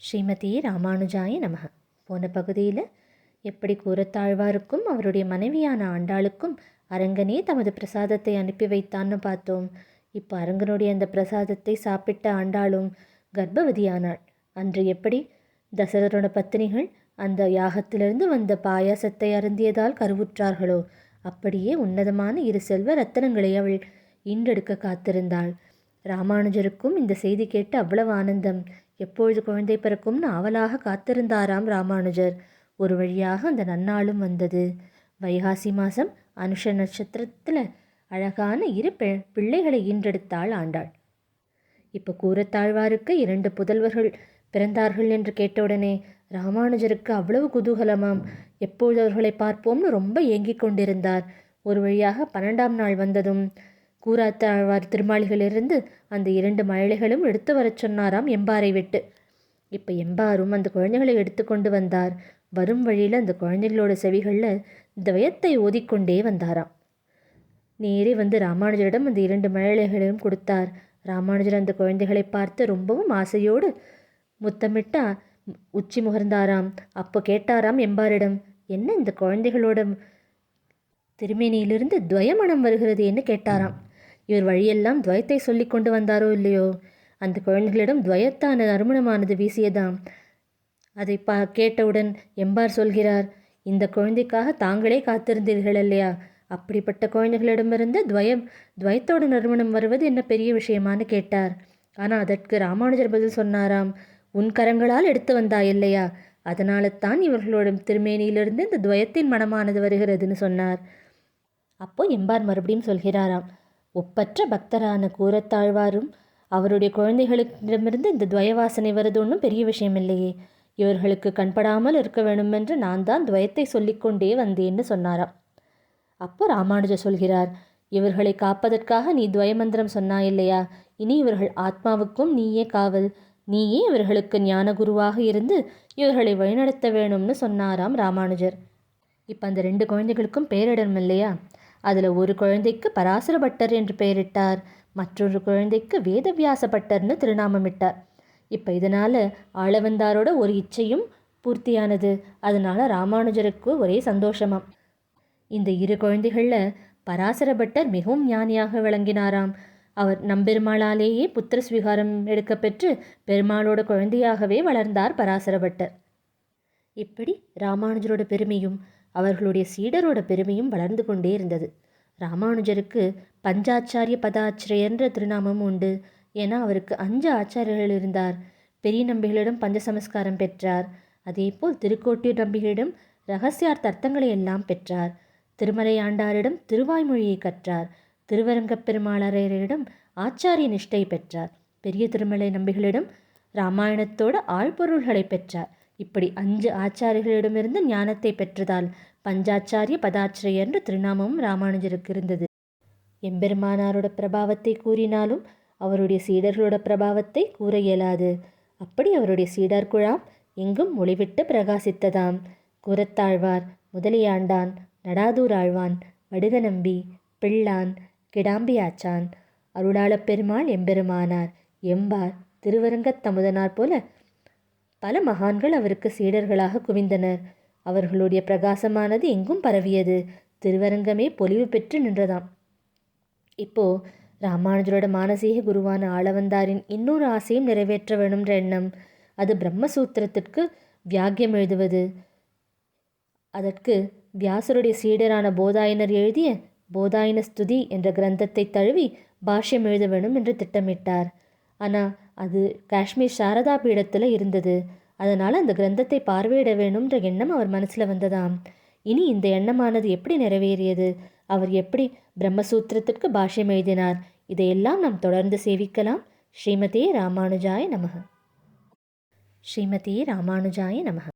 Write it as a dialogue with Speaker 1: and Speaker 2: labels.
Speaker 1: ஸ்ரீமதி ராமானுஜாய நமக. போன பகுதியில் எப்படி கூரத்தாழ்வாருக்கும் அவருடைய மனைவியான ஆண்டாளுக்கும் அரங்கனே தமது பிரசாதத்தை அனுப்பி வைத்தான்னு பார்த்தோம். இப்போ அரங்கனுடைய அந்த பிரசாதத்தை சாப்பிட்ட ஆண்டாளும் கர்ப்பவதியானாள். அன்று எப்படி தசரதோட பத்தினிகள் அந்த யாகத்திலிருந்து வந்த பாயாசத்தை அருந்தியதால் கருவுற்றார்களோ, அப்படியே உன்னதமான இரு செல்வ ரத்தனங்களை அவள் ஈன்றெடுக்க காத்திருந்தாள். ராமானுஜருக்கும் இந்த செய்தி கேட்டு அவ்வளவு ஆனந்தம். எப்பொழுது குழந்தை பிறக்கும்னு ஆவலாக காத்திருந்தாராம் ராமானுஜர். ஒரு வழியாக அந்த நன்னாளும் வந்தது. வைகாசி மாதம் அனுஷ நட்சத்திரத்தில் அழகான இரு பிள்ளைகளை ஈன்றெடுத்தாள் ஆண்டாள். இப்போ கூரத்தாழ்வாருக்கு 2 புதல்வர்கள் பிறந்தார்கள் என்று கேட்டவுடனே ராமானுஜருக்கு அவ்வளவு குதூகலமாம். எப்பொழுது அவர்களை பார்ப்போம்னு ரொம்ப ஏங்கிக் கொண்டிருந்தார். ஒரு வழியாக 12ஆம் நாள் வந்ததும் கூரத்தாழ்வார் திருமாளிகளிலிருந்து அந்த 2 மழலைகளும் எடுத்து வரச் சொன்னாராம் எம்பாரை விட்டு. இப்போ எம்பாரும் அந்த குழந்தைகளை எடுத்து கொண்டு வந்தார். வரும் வழியில் அந்த குழந்தைகளோட செவிகளில் துவயத்தை ஓதிக்கொண்டே வந்தாராம். நேரே வந்து ராமானுஜரிடம் அந்த 2 மழலைகளையும் கொடுத்தார். ராமானுஜர் அந்த குழந்தைகளை பார்த்து ரொம்பவும் ஆசையோடு முத்தமிட்டா உச்சி முகர்ந்தாராம். அப்போ கேட்டாராம் எம்பாரிடம், என்ன இந்த குழந்தைகளோட திருமேனியிலிருந்து துவயமணம் வருகிறது என்று கேட்டாராம். இவர் வழியெல்லாம் துவயத்தை சொல்லி கொண்டு வந்தாரோ இல்லையோ, அந்த குழந்தைகளிடம் துவயத்தான நறுமணமானது வீசியதாம். அதை கேட்டவுடன் எம்பார் சொல்கிறார், இந்த குழந்தைக்காக தாங்களே காத்திருந்தீர்கள் இல்லையா? அப்படிப்பட்ட குழந்தைகளிடமிருந்து துவயத்தோட நறுமணம் வருவது என்ன பெரிய விஷயமானு கேட்டார். ஆனால் அதற்கு ராமானுஜர் பதில் சொன்னாராம், உன் கரங்களால் எடுத்து வந்தாய் இல்லையா, அதனால தான் இவர்களோட திருமேனியிலிருந்து இந்த துவயத்தின் மனமானது வருகிறதுன்னு சொன்னார். அப்போ எம்பார் மறுபடியும் சொல்கிறாராம், ஒப்பற்ற பக்தரான கூரத்தாழ்வாரும் அவருடைய குழந்தைகளிடமிருந்து இந்த துவயவாசனை வருது ஒன்றும் பெரிய விஷயம் இல்லையே, இவர்களுக்கு கண்படாமல் இருக்க வேண்டுமென்று நான் தான் துவயத்தை சொல்லிக்கொண்டே வந்தேன்னு சொன்னாராம். அப்போ ராமானுஜர் சொல்கிறார், இவர்களை காப்பதற்காக நீ துவயமந்திரம் சொன்னாய் இல்லையா, இனி இவர்கள் ஆத்மாவுக்கும் நீயே காவல், நீயே இவர்களுக்கு ஞான குருவாக இருந்து இவர்களை வழிநடத்த வேணும்னு சொன்னாராம் ராமானுஜர். இப்போ அந்த 2 குழந்தைகளுக்கும் பெயரிடணும் இல்லையா, அதில் ஒரு குழந்தைக்கு பராசர பட்டர் என்று பெயரிட்டார், மற்றொரு குழந்தைக்கு வேதவியாச பட்டர்னு திருநாமமிட்டார். இப்போ இதனால் ஆளவந்தாரோட ஒரு இச்சையும் பூர்த்தியானது. அதனால் ராமானுஜருக்கு ஒரே சந்தோஷமாம். இந்த 2 குழந்தைகளில் பராசர பட்டர் மிகவும் ஞானியாக விளங்கினாராம். அவர் நம்பெருமாளாலேயே புத்திர ஸ்வீகாரம் எடுக்கப்பெற்று பெருமாளோட குழந்தையாகவே வளர்ந்தார் பராசர பட்டர். இப்படி ராமானுஜரோட பெருமையும் அவர்களுடைய சீடரோட பெருமையும் வளர்ந்து கொண்டே இருந்தது. ராமானுஜருக்கு பஞ்சாச்சாரிய பதாச்சிரியன்ற திருநாமம் உண்டு. ஏன்னா அவருக்கு 5 ஆச்சாரியர்கள் இருந்தார். பெரிய நம்பிகளிடம் பஞ்சசமஸ்காரம் பெற்றார். அதேபோல் திருக்கோட்டியூர் நம்பிகளிடம் ரகசியார்த்த அர்த்தங்களை எல்லாம் பெற்றார். திருமலை ஆண்டாரிடம் திருவாய்மொழியை கற்றார். திருவரங்கப் பெருமாளரையரிடம் ஆச்சாரிய நிஷ்டை பெற்றார். பெரிய திருமலை நம்பிகளிடம் இராமாயணத்தோட ஆழ்பொருள்களை பெற்றார். இப்படி 5 ஆச்சாரியர்களிடமிருந்து ஞானத்தை பெற்றதால் பஞ்சாச்சாரிய பதாச்சிரியர் என்ற திருநாமமும் ராமானுஜருக்கு இருந்தது. எம்பெருமானாரோட பிரபாவத்தை கூறினாலும் அவருடைய சீடர்களோட பிரபாவத்தை கூற இயலாது. அப்படி அவருடைய சீடர் குழாம் எங்கும் ஒளிவிட்டு பிரகாசித்ததாம். கூரத்தாழ்வார், முதலியாண்டான், நடாதூர் ஆழ்வான், வடுகநம்பி, பிள்ளான், கிடாம்பியாச்சான், அருளாளப் பெருமாள் எம்பெருமானார், எம்பார், திருவரங்கத் தமுதனார் போல பல மகான்கள் அவருக்கு சீடர்களாக குவிந்தனர். அவர்களுடைய பிரகாசமானது எங்கும் பரவியது. திருவரங்கமே பொலிவு பெற்று நின்றதாம். இப்போ ராமானுஜரோட மானசீக குருவான ஆளவந்தாரின் இன்னொரு ஆசையும் நிறைவேற்ற வேணும்ன்ற எண்ணம். அது பிரம்மசூத்திரத்திற்கு வியாக்கியம் எழுதுவது. அதற்கு வியாசருடைய சீடரான போதாயனர் எழுதிய போதாயன ஸ்துதி என்ற கிரந்தத்தை தழுவி பாஷ்யம் எழுத வேணும் என்று திட்டமிட்டார். ஆனால் அது காஷ்மீர் சாரதா பீடத்தில் இருந்தது. அதனால் அந்த கிரந்தத்தை பார்வையிட வேணும்ன்ற எண்ணம் அவர் மனசில் வந்ததாம். இனி இந்த எண்ணமானது எப்படி நிறைவேறியது, அவர் எப்படி பிரம்மசூத்திரத்திற்கு பாஷ்யம் எழுதினார், இதையெல்லாம் நாம் தொடர்ந்து சேவிக்கலாம். ஸ்ரீமதே ராமானுஜாய நமக. ஸ்ரீமதே ராமானுஜாய நமக.